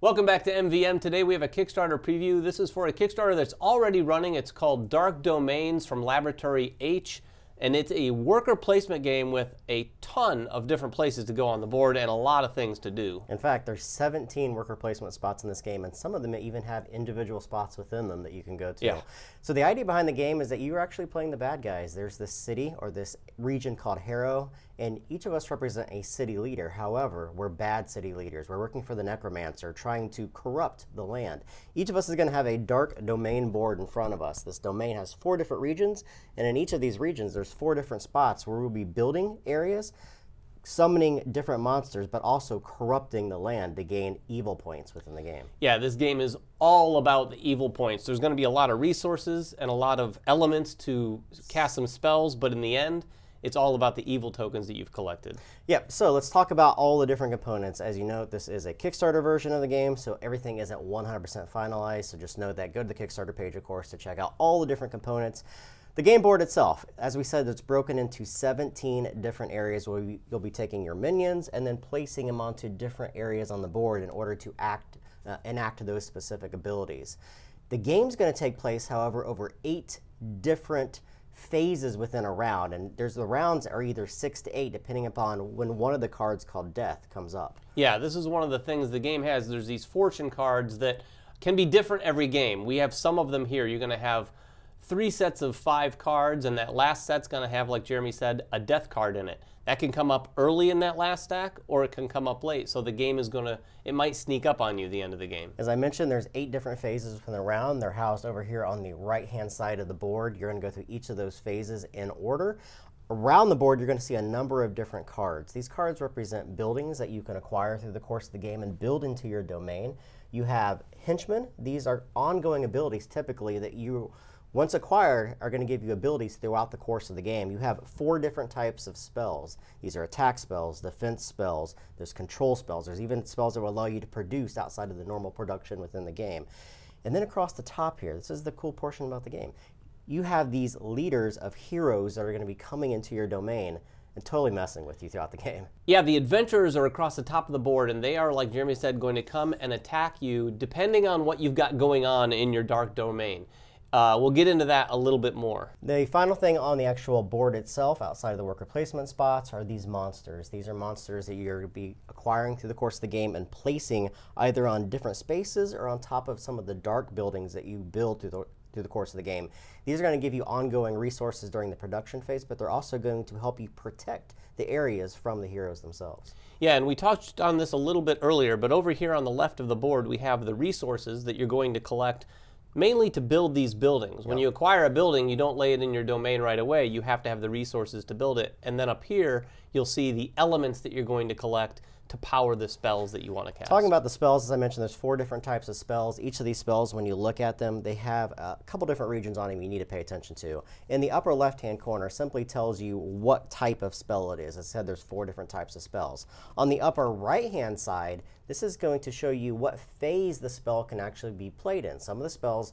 Welcome back to MVM. Today we have a Kickstarter preview. This is for a Kickstarter that's already running. It's called Dark Domains from Laboratory H, and it's a worker placement game with a ton of different places to go on the board and a lot of things to do. In fact, there's 17 worker placement spots in this game, and some of them even have individual spots within them that you can go to. Yeah. So the idea behind the game is that you're actually playing the bad guys. There's this city or this region called Harrow, and each of us represent a city leader. However, we're bad city leaders. We're working for the necromancer, trying to corrupt the land. Each of us is going to have a dark domain board in front of us. This domain has 4 different regions, and in each of these regions, there's 4 different spots where we'll be building areas, summoning different monsters, but also corrupting the land to gain evil points within the game. Yeah, this game is all about the evil points. There's going to be a lot of resources and a lot of elements to cast some spells, but in the end, it's all about the evil tokens that you've collected. Yep, so let's talk about all the different components. As you know, this is a Kickstarter version of the game, so everything isn't 100% finalized, so just know that. Go to the Kickstarter page, of course, to check out all the different components. The game board itself, as we said, it's broken into 17 different areas where you'll be taking your minions and then placing them onto different areas on the board in order to enact those specific abilities. The game's going to take place, however, over 8 different phases within a round, and the rounds are either 6 to 8 depending upon when one of the cards called Death comes up. Yeah, this is one of the things the game has. There's these fortune cards that can be different every game. We have some of them here. You're going to have 3 sets of 5 cards, and that last set's going to have, like Jeremy said, a death card in it. That can come up early in that last stack, or it can come up late. So the game is going to, it might sneak up on you at the end of the game. As I mentioned, there's 8 different phases within the round. They're housed over here on the right-hand side of the board. You're going to go through each of those phases in order. Around the board, you're going to see a number of different cards. These cards represent buildings that you can acquire through the course of the game and build into your domain. You have henchmen. These are ongoing abilities, typically, that you, once acquired, are going to give you abilities throughout the course of the game. You have 4 different types of spells. These are attack spells, defense spells, there's control spells, there's even spells that will allow you to produce outside of the normal production within the game. And then across the top here, this is the cool portion about the game, you have these leaders of heroes that are going to be coming into your domain and totally messing with you throughout the game. Yeah, the adventurers are across the top of the board, and they are, like Jeremy said, going to come and attack you depending on what you've got going on in your dark domain. We'll get into that a little bit more. The final thing on the actual board itself, outside of the worker placement spots, are these monsters. These are monsters that you're going to be acquiring through the course of the game and placing either on different spaces or on top of some of the dark buildings that you build through the course of the game. These are going to give you ongoing resources during the production phase, but they're also going to help you protect the areas from the heroes themselves. Yeah, and we touched on this a little bit earlier, but over here on the left of the board, we have the resources that you're going to collect mainly to build these buildings. When you acquire a building, you don't lay it in your domain right away. You have to have the resources to build it. And then up here, you'll see the elements that you're going to collect to power the spells that you want to cast. Talking about the spells, as I mentioned, there's 4 different types of spells. Each of these spells, when you look at them, they have a couple different regions on them you need to pay attention to. In the upper left-hand corner simply tells you what type of spell it is. As I said, there's 4 different types of spells. On the upper right-hand side, this is going to show you what phase the spell can actually be played in. Some of the spells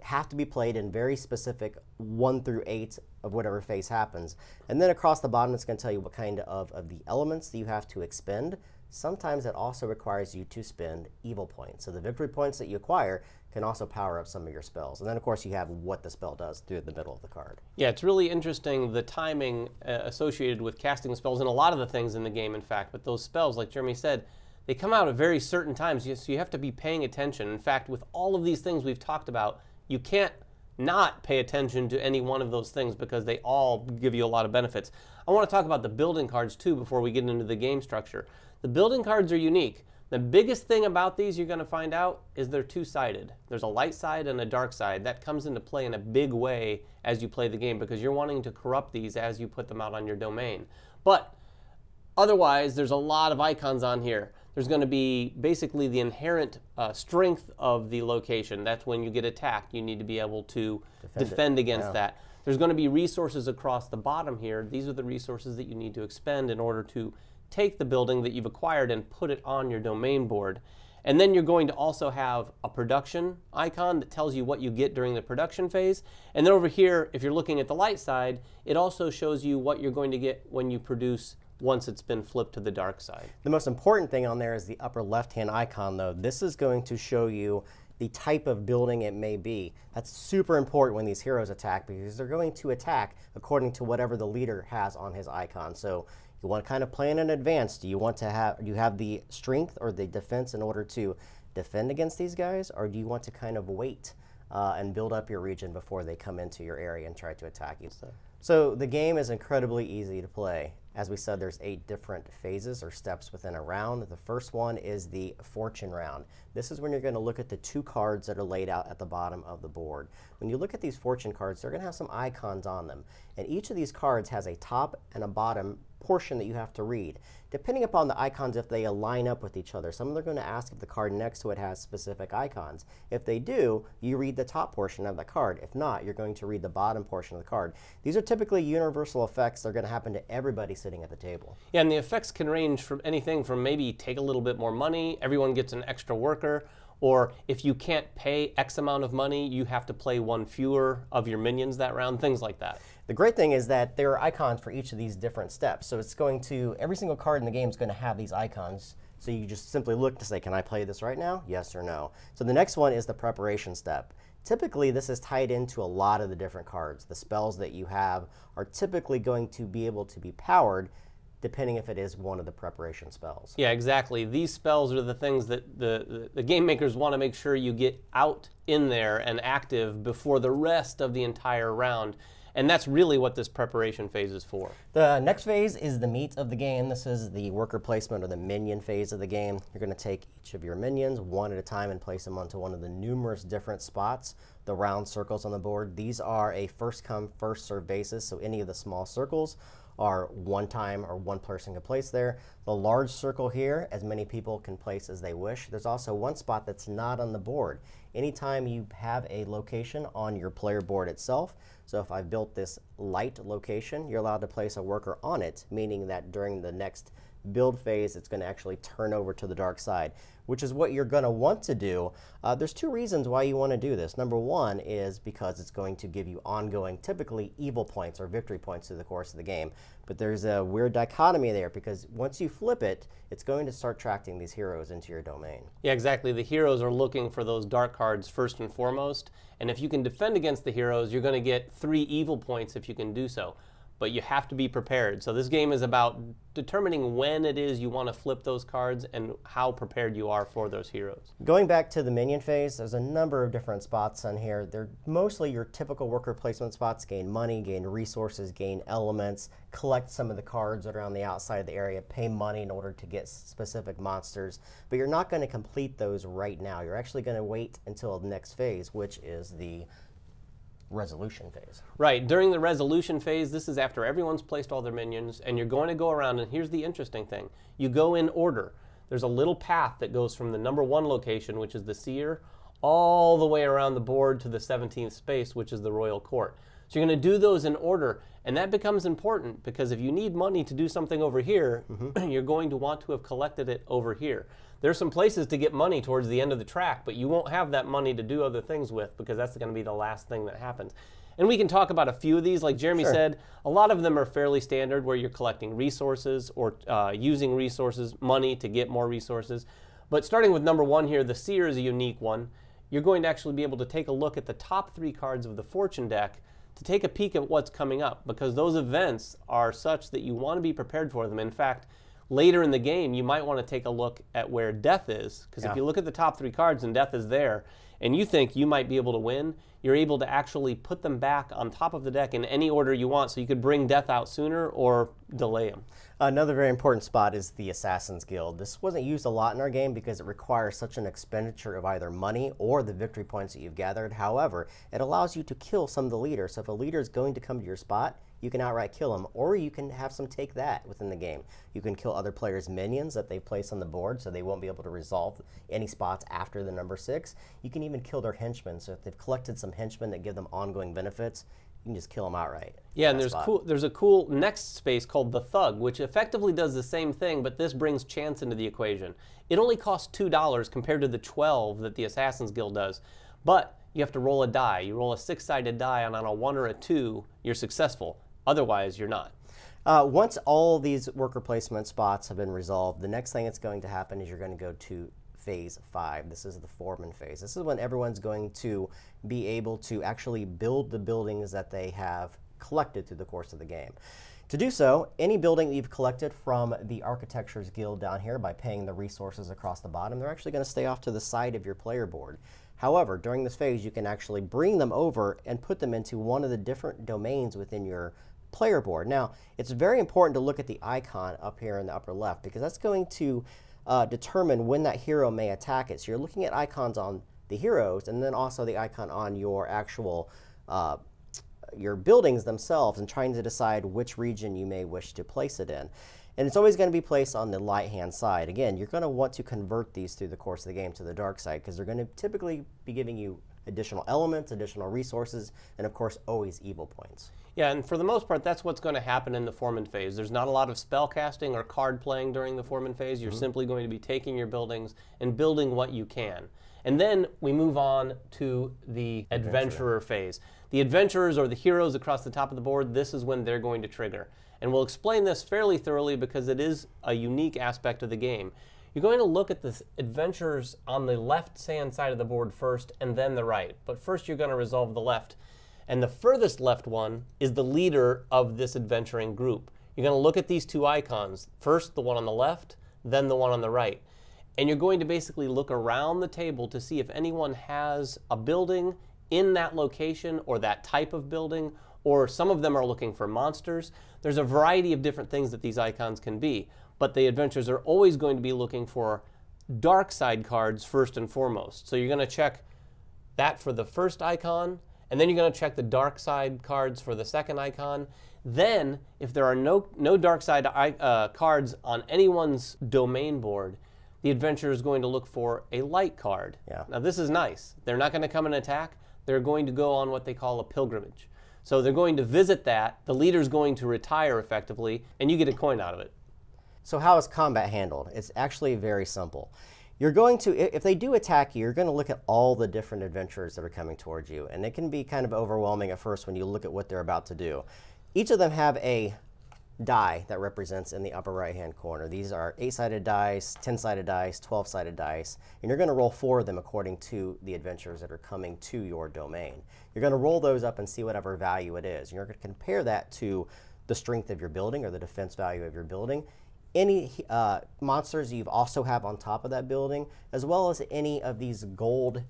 have to be played in very specific 1 through 8 of whatever phase happens. And then across the bottom, it's going to tell you what kind of the elements that you have to expend. Sometimes it also requires you to spend evil points. So the victory points that you acquire can also power up some of your spells. And then, of course, you have what the spell does through the middle of the card. Yeah, it's really interesting, the timing associated with casting spells and a lot of the things in the game, in fact. But those spells, like Jeremy said, they come out at very certain times, so you have to be paying attention. In fact, with all of these things we've talked about, you can't not pay attention to any one of those things because they all give you a lot of benefits. I want to talk about the building cards too before we get into the game structure. The building cards are unique. The biggest thing about these you're going to find out is they're 2-sided. There's a light side and a dark side. That comes into play in a big way as you play the game because you're wanting to corrupt these as you put them out on your domain. But otherwise, there's a lot of icons on here. There's going to be basically the inherent strength of the location. That's when you get attacked. You need to be able to defend against that. There's going to be resources across the bottom here. These are the resources that you need to expend in order to take the building that you've acquired and put it on your domain board. And then you're going to also have a production icon that tells you what you get during the production phase. And then over here, if you're looking at the light side, it also shows you what you're going to get when you produce once it's been flipped to the dark side. The most important thing on there is the upper left-hand icon, though. This is going to show you the type of building it may be. That's super important when these heroes attack, because they're going to attack according to whatever the leader has on his icon. So you want to kind of plan in advance. Do you have the strength or the defense in order to defend against these guys, or do you want to kind of wait and build up your region before they come into your area and try to attack you? So the game is incredibly easy to play. As we said, there's 8 different phases or steps within a round. The first one is the fortune round. This is when you're going to look at the 2 cards that are laid out at the bottom of the board. When you look at these fortune cards, they're going to have some icons on them. And each of these cards has a top and a bottom portion that you have to read. Depending upon the icons, if they align up with each other, some of them are going to ask if the card next to it has specific icons. If they do, you read the top portion of the card. If not, you're going to read the bottom portion of the card. These are typically universal effects. They're going to happen to everybody sitting at the table. Yeah, and the effects can range from anything from maybe take a little bit more money, everyone gets an extra worker, or if you can't pay X amount of money, you have to play 1 fewer of your minions that round, things like that. The great thing is that there are icons for each of these different steps. So it's going to, every single card in the game is going to have these icons. So you just simply look to say, can I play this right now? Yes or no. So the next one is the preparation step. Typically, this is tied into a lot of the different cards. The spells that you have are typically going to be able to be powered depending if it is one of the preparation spells. Yeah, exactly. These spells are the things that the game makers want to make sure you get out in there and active before the rest of the entire round. And that's really what this preparation phase is for. The next phase is the meat of the game. This is the worker placement or the minion phase of the game. You're going to take each of your minions one at a time and place them onto one of the numerous different spots, the round circles on the board. These are a first come, first served basis, so any of the small circles are one time or one person can place there. The large circle here, as many people can place as they wish. There's also one spot that's not on the board. Anytime you have a location on your player board itself, so if I built this light location, you're allowed to place a worker on it, meaning that during the next build phase, it's going to actually turn over to the dark side, which is what you're going to want to do. There's 2 reasons why you want to do this. Number 1 is because it's going to give you ongoing, typically evil points or victory points through the course of the game. But there's a weird dichotomy there, because once you flip it, it's going to start attracting these heroes into your domain. Yeah, exactly. The heroes are looking for those dark cards first and foremost. And if you can defend against the heroes, you're going to get 3 evil points if you can do so. But you have to be prepared. So this game is about determining when it is you want to flip those cards and how prepared you are for those heroes. Going back to the minion phase, there's a number of different spots on here. They're mostly your typical worker placement spots: gain money, gain resources, gain elements, collect some of the cards that are on the outside of the area, pay money in order to get specific monsters. But you're not going to complete those right now. You're actually going to wait until the next phase, which is the resolution phase. Right. During the resolution phase, this is after everyone's placed all their minions, and you're going to go around, and here's the interesting thing. You go in order. There's a little path that goes from the number 1 location, which is the Seer, all the way around the board to the 17th space, which is the Royal Court. So you're going to do those in order, and that becomes important because if you need money to do something over here, you're going to want to have collected it over here. There's some places to get money towards the end of the track, but you won't have that money to do other things with because that's going to be the last thing that happens. And we can talk about a few of these. Like Jeremy said, a lot of them are fairly standard where you're collecting resources or using resources, money to get more resources. But starting with number 1 here, the Seer is a unique one. You're going to actually be able to take a look at the top 3 cards of the fortune deck to take a peek at what's coming up, because those events are such that you want to be prepared for them. In fact, later in the game, you might want to take a look at where death is, because if you look at the top 3 cards and death is there, and you think you might be able to win, you're able to actually put them back on top of the deck in any order you want, so you could bring death out sooner or delay them. Another very important spot is the Assassin's Guild. This wasn't used a lot in our game because it requires such an expenditure of either money or the victory points that you've gathered. However, it allows you to kill some of the leaders. So if a leader is going to come to your spot, you can outright kill them, or you can have some take that within the game. You can kill other players' minions that they place on the board, so they won't be able to resolve any spots after the number 6. You can even kill their henchmen, so if they've collected some henchmen that give them ongoing benefits, you can just kill them outright. Yeah, and there's a cool next space called the Thug, which effectively does the same thing, but this brings chance into the equation. It only costs $2 compared to the 12 that the Assassin's Guild does, but you have to roll a die. You roll a 6-sided die, and on a 1 or a 2, you're successful. Otherwise, you're not. Once all these worker placement spots have been resolved, the next thing that's going to happen is you're going to go to Phase 5. This is the Foreman Phase. This is when everyone's going to be able to actually build the buildings that they have collected through the course of the game. To do so, any building that you've collected from the Architectures Guild down here by paying the resources across the bottom, they're actually going to stay off to the side of your player board. However, during this phase, you can actually bring them over and put them into one of the different domains within your player board. Now, it's very important to look at the icon up here in the upper left because that's going to determine when that hero may attack it. So you're looking at icons on the heroes and then also the icon on your actual your buildings themselves and trying to decide which region you may wish to place it in. And it's always going to be placed on the right-hand side. Again, you're going to want to convert these through the course of the game to the dark side because they're going to typically be giving you additional elements, additional resources, and of course always evil points. Yeah, and for the most part, that's what's going to happen in the Foreman Phase. There's not a lot of spell casting or card playing during the Foreman Phase. You're simply going to be taking your buildings and building what you can. And then we move on to the Adventurer Phase. The adventurers or the heroes across the top of the board, this is when they're going to trigger. And we'll explain this fairly thoroughly because it is a unique aspect of the game. You're going to look at the adventurers on the left-hand side of the board first and then the right. But first you're going to resolve the left. And the furthest left one is the leader of this adventuring group. You're going to look at these two icons. First the one on the left, then the one on the right. And you're going to basically look around the table to see if anyone has a building in that location or that type of building, or some of them are looking for monsters. There's a variety of different things that these icons can be, but the adventurers are always going to be looking for dark side cards first and foremost. So you're going to check that for the first icon, and then you're going to check the dark side cards for the second icon. Then, if there are no dark side cards on anyone's domain board, the adventurer is going to look for a light card. Yeah. Now this is nice. They're not going to come and attack. They're going to go on what they call a pilgrimage. So they're going to visit that, the leader's going to retire effectively, and you get a coin out of it. So how is combat handled? It's actually very simple. You're going to, if they do attack you, you're going to look at all the different adventurers that are coming towards you, and it can be kind of overwhelming at first when you look at what they're about to do. Each of them have a die that represents in the upper right-hand corner. These are 8-sided dice, 10-sided dice, 12-sided dice, and you're going to roll 4 of them according to the adventurers that are coming to your domain. You're going to roll those up and see whatever value it is. And you're going to compare that to the strength of your building or the defense value of your building, any monsters you also have on top of that building, as well as any of these gold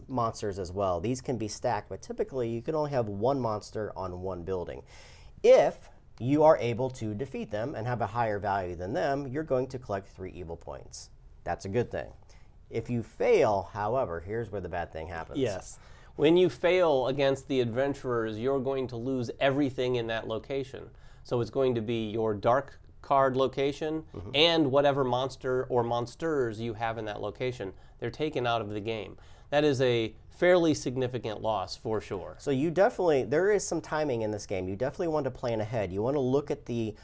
monsters as well. These can be stacked, but typically you can only have one monster on one building. If you are able to defeat them and have a higher value than them, you're going to collect 3 evil points. That's a good thing. If you fail, however, here's where the bad thing happens. Yes. When you fail against the adventurers, you're going to lose everything in that location. So it's going to be your dark card location and whatever monster or monsters you have in that location. They're taken out of the game. That is a fairly significant loss for sure. So you definitely, there is some timing in this game. You definitely want to plan ahead. You want to look at the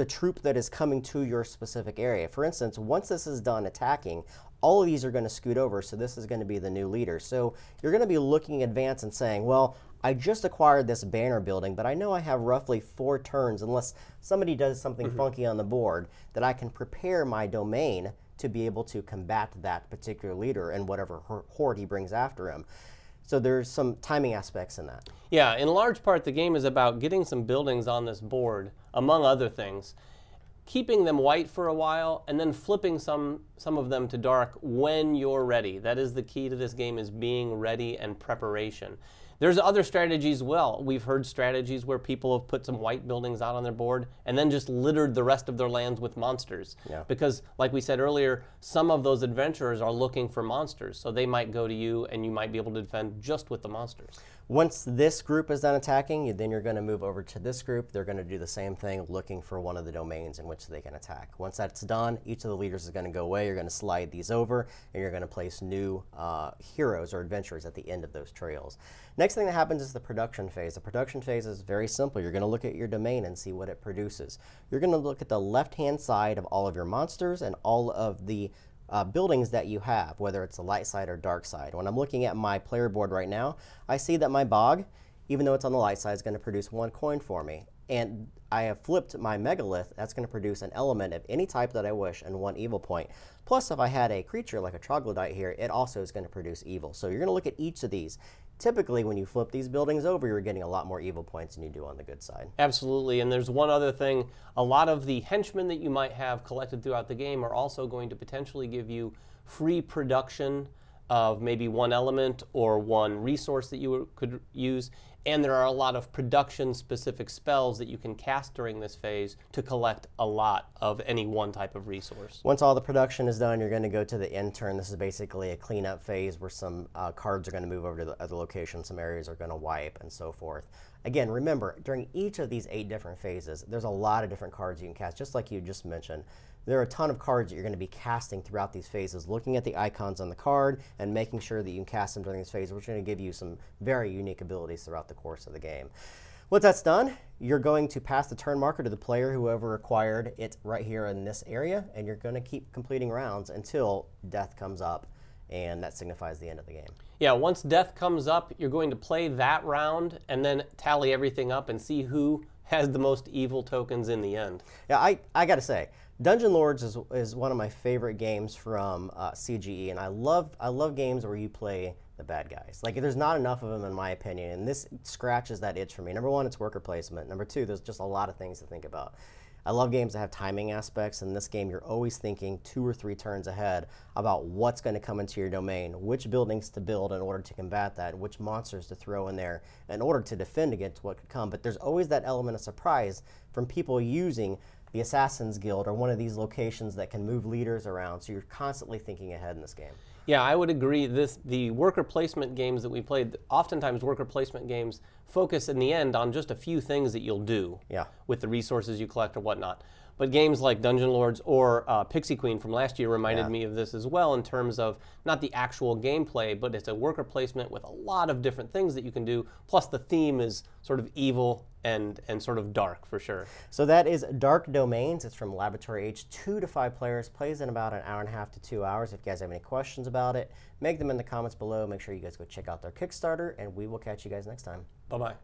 troop that is coming to your specific area. For instance, once this is done attacking, all of these are going to scoot over, so this is going to be the new leader. So you're going to be looking in advance and saying, well, I just acquired this banner building, but I know I have roughly 4 turns, unless somebody does something funky on the board, that I can prepare my domain to be able to combat that particular leader and whatever horde he brings after him. So there's some timing aspects in that. Yeah, in large part the game is about getting some buildings on this board, among other things, keeping them white for a while, and then flipping some of them to dark when you're ready. That is the key to this game, is being ready and preparation. There's other strategies as well. We've heard strategies where people have put some white buildings out on their board and then just littered the rest of their lands with monsters. Yeah. Because, like we said earlier, some of those adventurers are looking for monsters. So they might go to you and you might be able to defend just with the monsters. Once this group is done attacking, then you're going to move over to this group. They're going to do the same thing, looking for one of the domains in which they can attack. Once that's done, each of the leaders is going to go away. You're going to slide these over, and you're going to place new heroes or adventurers at the end of those trails. Next thing that happens is the production phase. The production phase is very simple. You're going to look at your domain and see what it produces. You're going to look at the left-hand side of all of your monsters and all of the buildings that you have, whether it's the light side or dark side. When I'm looking at my player board right now, I see that my bog, even though it's on the light side, is going to produce 1 coin for me. and I have flipped my megalith, that's going to produce an element of any type that I wish and 1 evil point. Plus, if I had a creature like a troglodyte here, it also is going to produce evil. So you're going to look at each of these. Typically, when you flip these buildings over, you're getting a lot more evil points than you do on the good side. Absolutely, and there's one other thing. A lot of the henchmen that you might have collected throughout the game are also going to potentially give you free production of maybe 1 element or 1 resource that you could use. And there are a lot of production-specific spells that you can cast during this phase to collect a lot of any one type of resource. Once all the production is done, you're going to go to the end turn. This is basically a cleanup phase where some cards are going to move over to the other location, some areas are going to wipe, and so forth. Again, remember, during each of these 8 different phases, there's a lot of different cards you can cast, just like you just mentioned. There are a ton of cards that you're going to be casting throughout these phases, looking at the icons on the card and making sure that you can cast them during this phase, which are going to give you some very unique abilities throughout the course of the game. Once that's done, you're going to pass the turn marker to the player, whoever acquired it right here in this area, and you're going to keep completing rounds until death comes up, and that signifies the end of the game. Yeah, once death comes up, you're going to play that round and then tally everything up and see who has the most evil tokens in the end. Yeah, I got to say, Dungeon Lords is one of my favorite games from CGE, and I love games where you play the bad guys. Like, there's not enough of them in my opinion, and this scratches that itch for me. Number 1, it's worker placement. Number 2, there's just a lot of things to think about. I love games that have timing aspects. In this game, you're always thinking 2 or 3 turns ahead about what's going to come into your domain, which buildings to build in order to combat that, which monsters to throw in there in order to defend against what could come. But there's always that element of surprise from people using the Assassin's Guild or one of these locations that can move leaders around, so you're constantly thinking ahead in this game. Yeah, I would agree. The worker placement games that we played, oftentimes worker placement games focus in the end on just a few things that you'll do with the resources you collect or whatnot. But games like Dungeon Lords or Pixie Queen from last year reminded me of this as well, in terms of not the actual gameplay, but it's a worker placement with a lot of different things that you can do, plus the theme is sort of evil and sort of dark for sure. So that is Dark Domains. It's from Laboratory H, 2 to 5 players, plays in about 1.5 to 2 hours. If you guys have any questions about it, make them in the comments below. Make sure you guys go check out their Kickstarter, and we will catch you guys next time. Bye-bye.